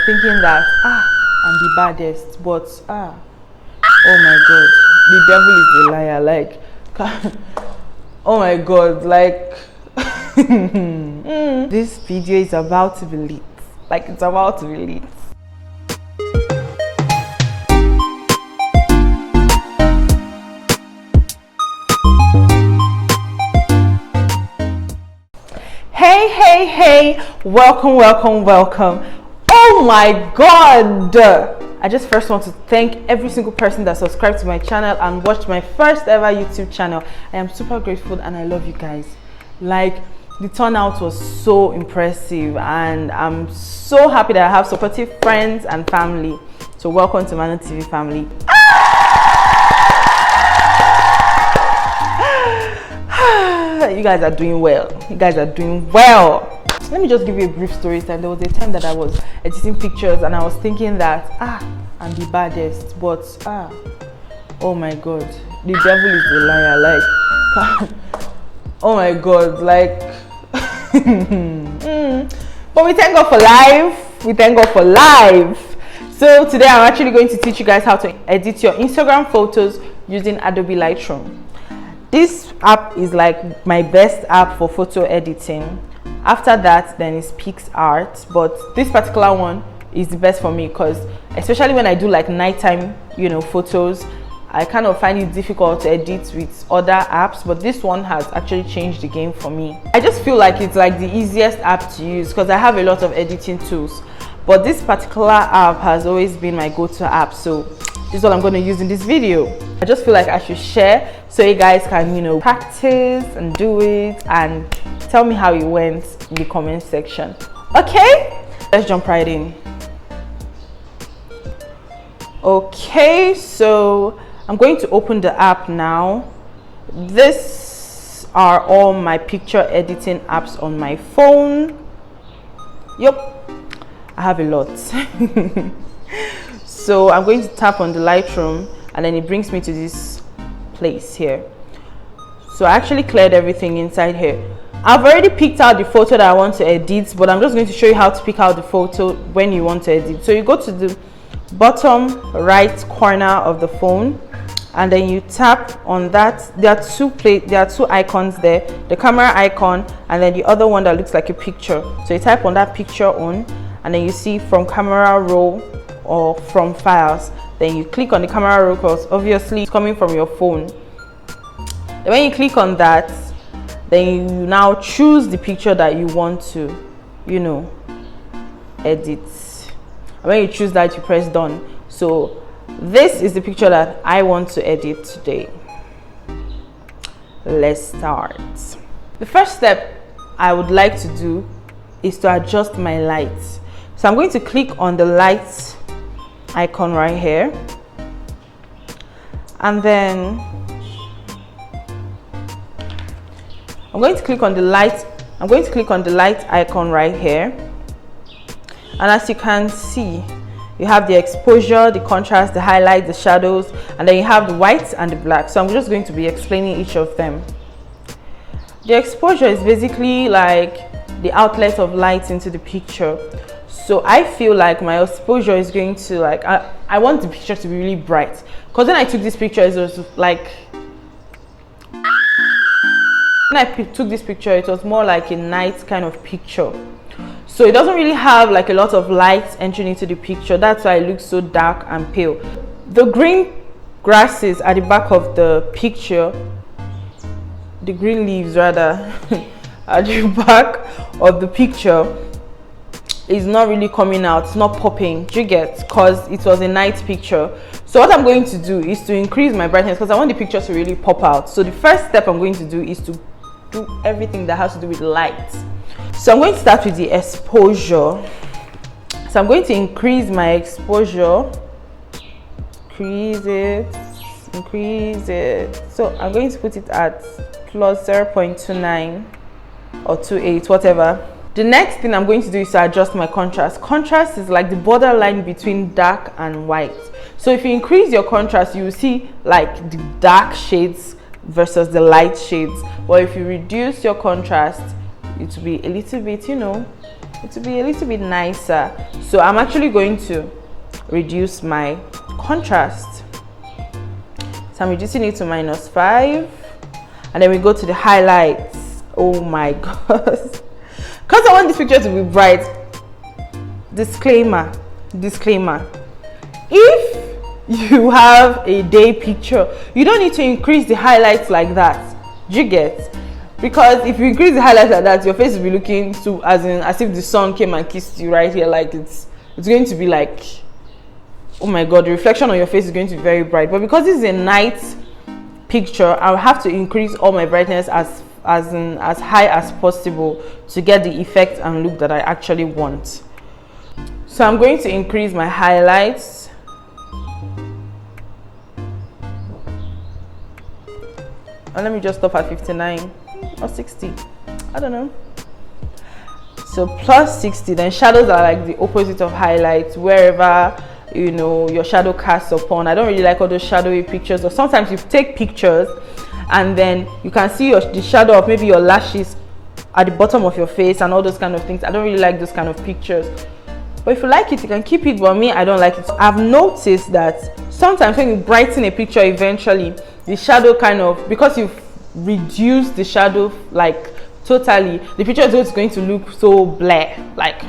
thinking that I'm the baddest, but oh my god, the devil is a liar. Like, oh my god, like this video is about to be lit. Like, it's about to be lit. Hey, welcome. Oh my god, I just first want to thank every single person that subscribed to my channel and watched my first ever YouTube channel. I am super grateful and I love you guys. Like, the turnout was so impressive and I'm so happy that I have supportive friends and family. So welcome to MANOTV family. You guys are doing well. Let me just give you a brief story time. There was a time that I was editing pictures and I was thinking that I'm the baddest, but oh my god, the devil is a liar. Like, oh my god, like but we thank God for life. So today I'm actually going to teach you guys how to edit your Instagram photos using Adobe Lightroom. This app is like my best app for photo editing. After that, then is PixArt, but this particular one is the best for me because especially when I do like nighttime, photos, I kind of find it difficult to edit with other apps, but this one has actually changed the game for me. I just feel like it's like the easiest app to use because I have a lot of editing tools, but this particular app has always been my go-to app. So this is what I'm going to use in this video. I just feel like I should share so you guys can, practice and do it and tell me how it went in the comment section. Okay, let's jump right in. Okay, so I'm going to open the app now. These are all my picture editing apps on my phone. Yup, I have a lot. So I'm going to tap on the Lightroom and then it brings me to this place here. So I actually cleared everything inside here. I've already picked out the photo that I want to edit, but I'm just going to show you how to pick out the photo when you want to edit. So you go to the bottom right corner of the phone and then you tap on that. There are two icons there, the camera icon and then the other one that looks like a picture. So you type on that picture on and then you see from camera roll or from files. Then you click on the camera roll because obviously it's coming from your phone. Then when you click on that, then you now choose the picture that you want to, edit. And when you choose that, you press done. So this is the picture that I want to edit today. Let's start. The first step I would like to do is to adjust my lights. So I'm going to click on the light icon right here. And then I'm going to click on the light icon right here, and as you can see, you have the exposure, the contrast, the highlight, the shadows, and then you have the white and the black. So I'm just going to be explaining each of them. The exposure is basically like the outlet of light into the picture. So I feel like my exposure is going to I want the picture to be really bright, because when I took this picture it was like it was more like a night kind of picture. So it doesn't really have like a lot of light entering into the picture. That's why it looks so dark and pale. The green grasses at the back of the picture, the green leaves rather, at the back of the picture is not really coming out. It's not popping. Do you get? Because it was a night picture. So what I'm going to do is to increase my brightness because I want the picture to really pop out. So the first step I'm going to do is to do everything that has to do with light. So I'm going to start with the exposure. So I'm going to increase my exposure. Increase it. So I'm going to put it at plus 0.29 or 28, whatever. The next thing I'm going to do is to adjust my contrast. Contrast is like the borderline between dark and white. So if you increase your contrast, you will see like the dark shades versus the light shades. But if you reduce your contrast, it will be a little bit, it will be a little bit nicer. So I'm actually going to reduce my contrast. So I'm reducing it to -5, and then we go to the highlights. Oh my god, because I want this picture to be bright. Disclaimer, if you have a day picture, you don't need to increase the highlights like that. Do you get? Because if you increase the highlights like that, your face will be looking so as if the sun came and kissed you right here. Like it's going to be like, oh my god, the reflection on your face is going to be very bright. But because this is a night picture, I'll have to increase all my brightness as high as possible to get the effect and look that I actually want. So I'm going to increase my highlights. And let me just stop at 59 or 60. I don't know. So plus 60. Then shadows are like the opposite of highlights. Wherever, you know, your shadow casts upon. I don't really like all those shadowy pictures. Or sometimes you take pictures and then you can see the shadow of maybe your lashes at the bottom of your face and all those kind of things. I don't really like those kind of pictures. But if you like it, you can keep it. But me, I don't like it. I've noticed that sometimes when you brighten a picture, eventually the shadow kind of, because you've reduced the shadow like totally, the picture is just going to look so blur, like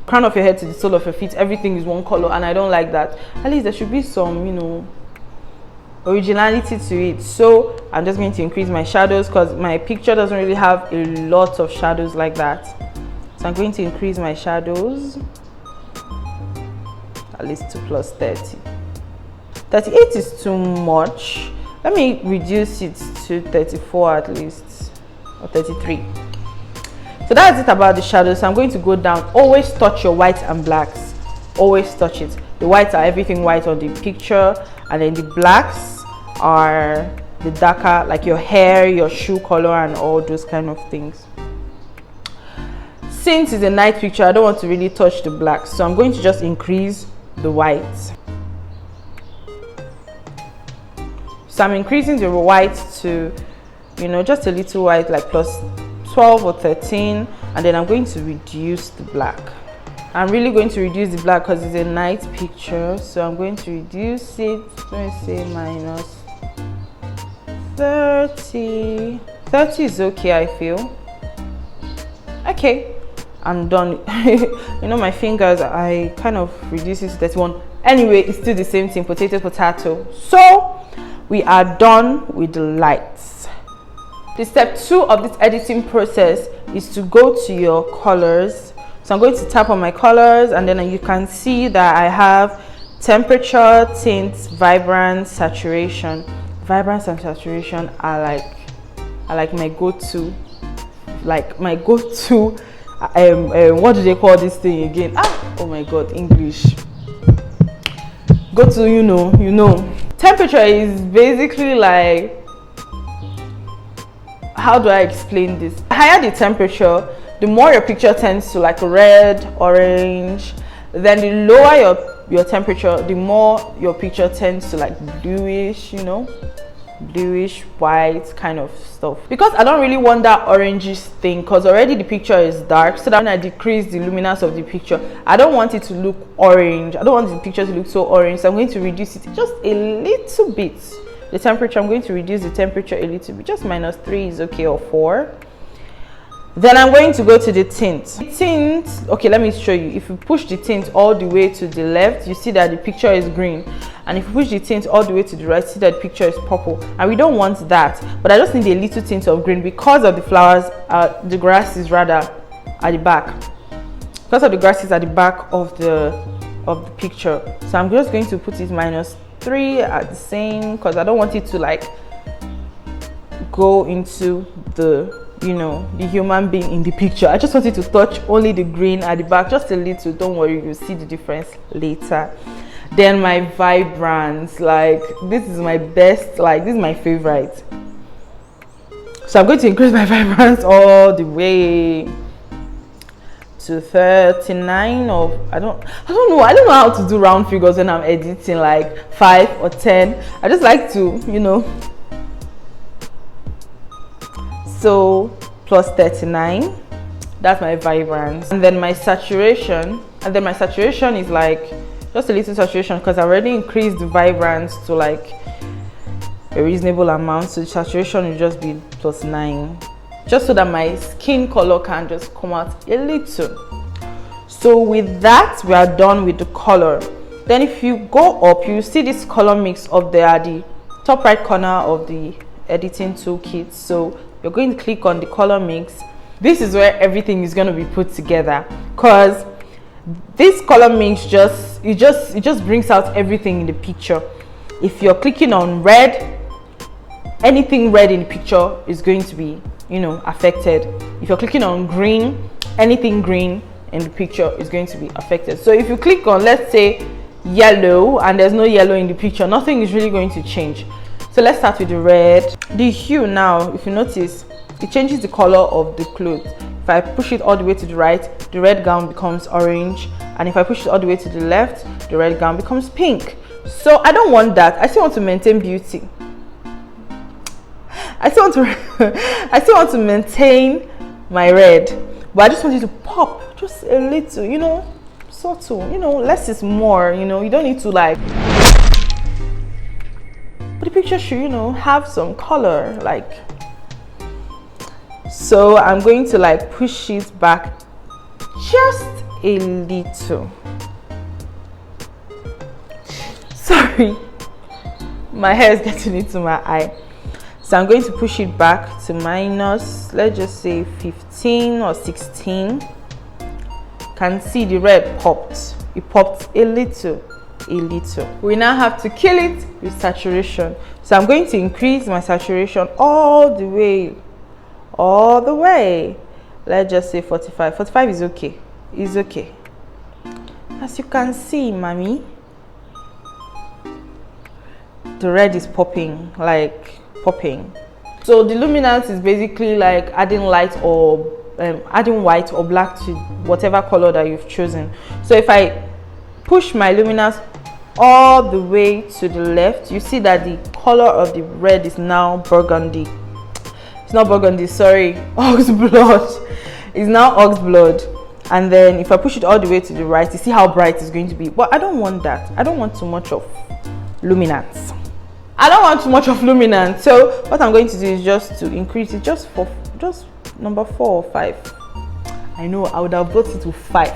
crown of your head to the sole of your feet, everything is one color, and I don't like that. At least there should be some, you know, originality to it. So I'm just going to increase my shadows because my picture doesn't really have a lot of shadows like that. So I'm going to increase my shadows at least to plus 30. 38 is too much. Let me reduce it to 34 at least, or 33. So that's it about the shadows. So I'm going to go down. Always touch your whites and blacks. Always touch it. The whites are everything white on the picture, and then the blacks are the darker, like your hair, your shoe color, and all those kind of things. Since it's a night picture, I don't want to really touch the blacks, so I'm going to just increase the whites. So I'm increasing the white to, you know, just a little white, like plus 12 or 13, and then I'm going to reduce the black. I'm really going to reduce the black because it's a night picture, so I'm going to reduce it. Let me say minus 30. 30 is okay, I feel. Okay, I'm done. You know, my fingers, I kind of reduce it to 31. Anyway, it's still the same thing, potato, potato. So we are done with the lights. The step 2 of this editing process is to go to your colors. So I'm going to tap on my colors, and then you can see that I have temperature, tints, vibrance, saturation. Vibrance and saturation are like my go-to, what do they call this thing again? Oh my god, English. Go to, you know. Temperature is basically like, how do I explain this? The higher the temperature, the more your picture tends to like red, orange. Then the lower your temperature, the more your picture tends to like bluish, you know, bluish white kind of stuff. Because I don't really want that orangish thing, because already the picture is dark, so that when I decrease the luminance of the picture, I don't want it to look orange. I don't want the picture to look so orange, so I'm going to reduce it just a little bit. The temperature, I'm going to reduce the temperature a little bit, just -3 is okay, or 4. Then I'm going to go to the tint. Okay, let me show you. If you push the tint all the way to the left, you see that the picture is green. And if you push the tint all the way to the right, see that the picture is purple. And we don't want that. But I just need a little tint of green because of the flowers, the grasses rather, at the back. Because of the grasses at the back of the picture. So I'm just going to put it -3 at the same, because I don't want it to like go into the, you know, the human being in the picture. I just want it to touch only the green at the back, just a little. Don't worry, you'll see the difference later. Then my vibrance, like this is my best, like this is my favorite. So I'm going to increase my vibrance all the way to 39, or I don't know how to do round figures when I'm editing, like 5 or 10. I just like to, you know. So plus 39. That's my vibrance. And then my saturation, is like just a little saturation because I already increased the vibrance to like a reasonable amount. So the saturation will just be +9, just so that my skin color can just come out a little. So with that, we are done with the color. Then if you go up, you see this color mix up there at the top right corner of the editing toolkit. So you're going to click on the color mix. This is where everything is going to be put together, because this color mix just brings out everything in the picture. If you're clicking on red, anything red in the picture is going to be, you know, affected. If you're clicking on green, anything green in the picture is going to be affected. So if you click on, let's say, yellow, and there's no yellow in the picture, nothing is really going to change. So let's start with the red. The hue now, if you notice, it changes the color of the clothes. If I push it all the way to the right, the red gown becomes orange, and if I push it all the way to the left, the red gown becomes pink. So I don't want that. I still want to maintain beauty. I still want to maintain my red, but I just want it to pop just a little, you know, subtle, you know, less is more, you know. You don't need to like, but the picture should, you know, have some color, like. So I'm going to like push it back just a little. Sorry, my hair is getting into my eye. So I'm going to push it back to minus, let's just say 15 or 16. Can see the red popped. It popped a little. We now have to kill it with saturation. So I'm going to increase my saturation all the way. Let's just say 45. 45 is okay. It's okay. As you can see, mommy, the red is popping, like popping. So the luminance is basically like adding light or adding white or black to whatever color that you've chosen. So if I push my luminance all the way to the left, you see that the color of the red is now burgundy. It's not burgundy, sorry, ox blood. It's now ox blood. And then if I push it all the way to the right, you see how bright it's going to be. But I don't want that. I don't want too much of luminance. So what I'm going to do is just to increase it just number 4 or 5. I know I would have brought it to 5,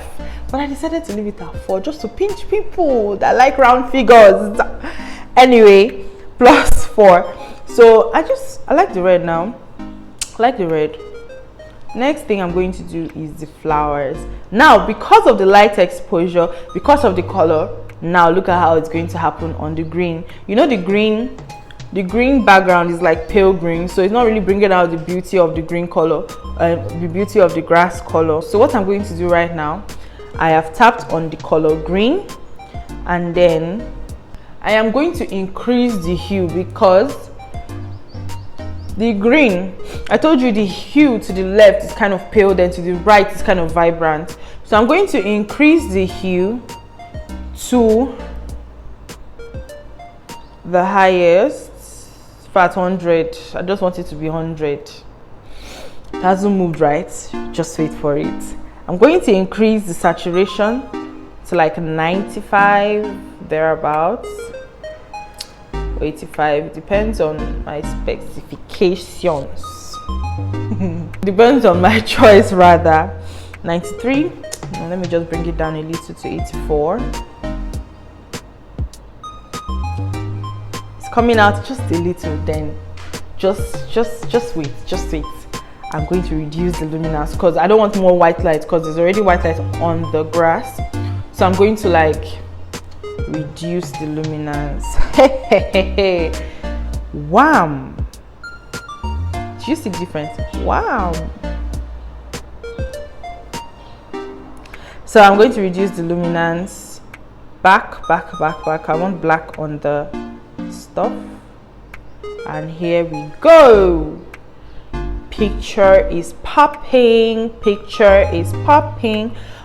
but I decided to leave it at 4 just to pinch people that like round figures. Anyway, +4. So I like the red now. I like the red. Next thing I'm going to do is the flowers. Now, because of the light exposure, because of the color, now look at how it's going to happen on the green. You know, the green background is like pale green, so it's not really bringing out the beauty of the green color, the beauty of the grass color. So what I'm going to do right now, I have tapped on the color green, and then I am going to increase the hue, because the green, I told you the hue to the left is kind of pale, then to the right is kind of vibrant. So I'm going to increase the hue to the highest, for 100. I just want it to be 100. It hasn't moved, right? Just wait for it. I'm going to increase the saturation to like 95, thereabouts. 85, depends on my specifications. Depends on my choice rather. 93. Now let me just bring it down a little to 84. It's coming out just a little, then just wait. I'm going to reduce the luminance because I don't want more white light, because there's already white light on the grass. So I'm going to like reduce the luminance. Wow, do you see the difference? Wow. So I'm going to reduce the luminance back. I want black on the stuff, and here we go. Picture is popping.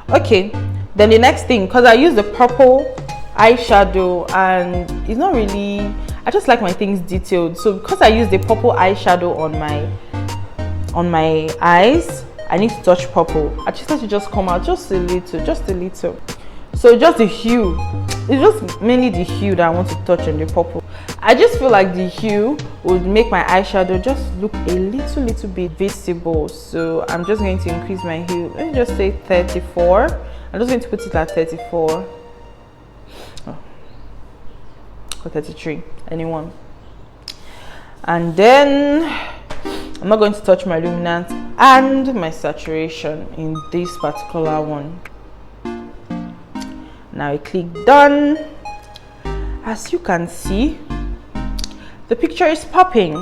Okay, then the next thing, because I use the purple eyeshadow and it's not really, I just like my things detailed. So because I use the purple eyeshadow on my eyes, I need to touch purple. I just let it just come out just a little. So just the hue, it's just mainly the hue that I want to touch on the purple. I just feel like the hue would make my eyeshadow just look a little bit visible. So I'm just going to increase my hue. Let me just say 34. I'm just going to put it at 34 or 33, anyone. And then I'm not going to touch my luminance and my saturation in this particular one. Now I click done. As you can see, the picture is popping.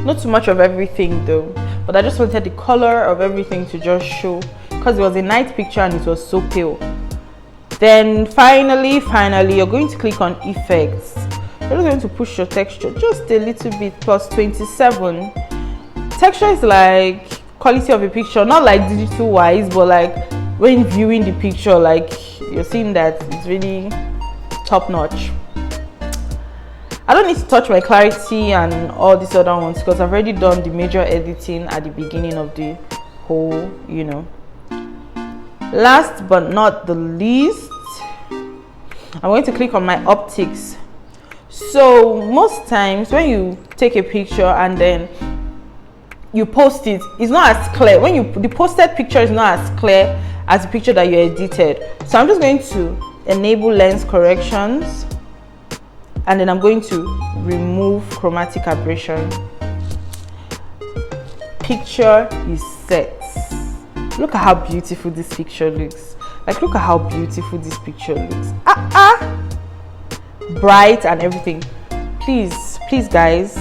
Not too much of everything though, but I just wanted the color of everything to just show, because it was a night picture and it was so pale. Then finally you're going to click on effects. You're just going to push your texture just a little bit, plus 27. Texture is like quality of a picture, not like digital wise, but like when viewing the picture, like you're seeing that it's really top notch. I don't need to touch my clarity and all these other ones because I've already done the major editing at the beginning of the whole, you know. Last but not the least, I'm going to click on my optics. So most times when you take a picture and then you post it, it's not as clear. When the posted picture is not as clear as the picture that you edited. So I'm just going to enable lens corrections, and then I'm going to remove chromatic aberration. Picture is set. Look at how beautiful this picture looks. Like, look at how beautiful this picture looks. Bright and everything. Please guys,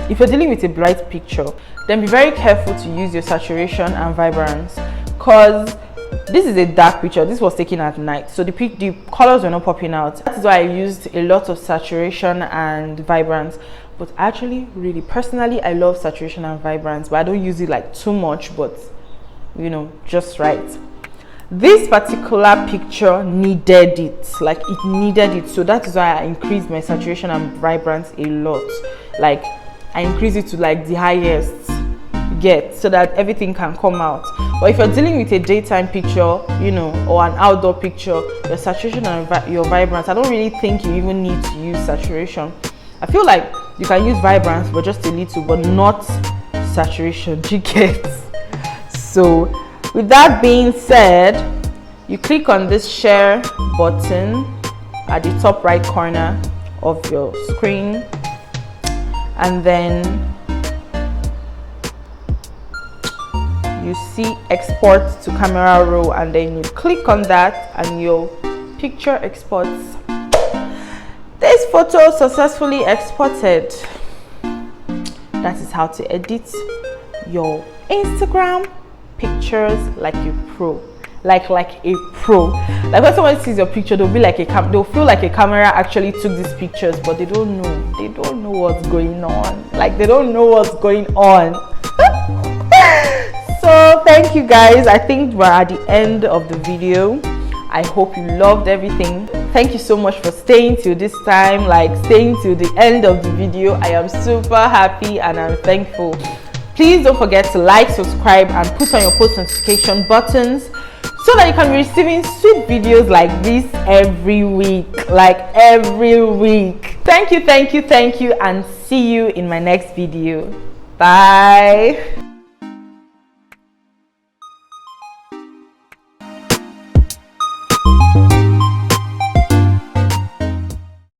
if you're dealing with a bright picture, then be very careful to use your saturation and vibrance, because this is a dark picture. This was taken at night, so the colors were not popping out. That is why I used a lot of saturation and vibrance. But actually, really personally, I love saturation and vibrance, but I don't use it like too much, but you know, just right. This particular picture needed it, like it needed it, so that is why I increased my saturation and vibrance a lot. Like I increased it to like the highest get, so that everything can come out. But if you're dealing with a daytime picture, you know, or an outdoor picture, your saturation and your vibrance, I don't really think you even need to use saturation. I feel like you can use vibrance, but just a little, but not saturation. You get? So with that being said, you click on this share button at the top right corner of your screen, and then you see export to camera roll, and then you click on that and your picture exports. This photo successfully exported. That is how to edit your Instagram pictures like a pro. Like a pro. Like when someone sees your picture, they'll be like they'll feel like a camera actually took these pictures, but they don't know what's going on. Like they don't know what's going on. So thank you guys. I think we're at the end of the video. I hope you loved everything. Thank you so much for staying till this time, like staying till the end of the video. I am super happy and I'm thankful. Please don't forget to like, subscribe, and put on your post notification buttons so that you can be receiving sweet videos like this every week. Thank you, and see you in my next video. Bye.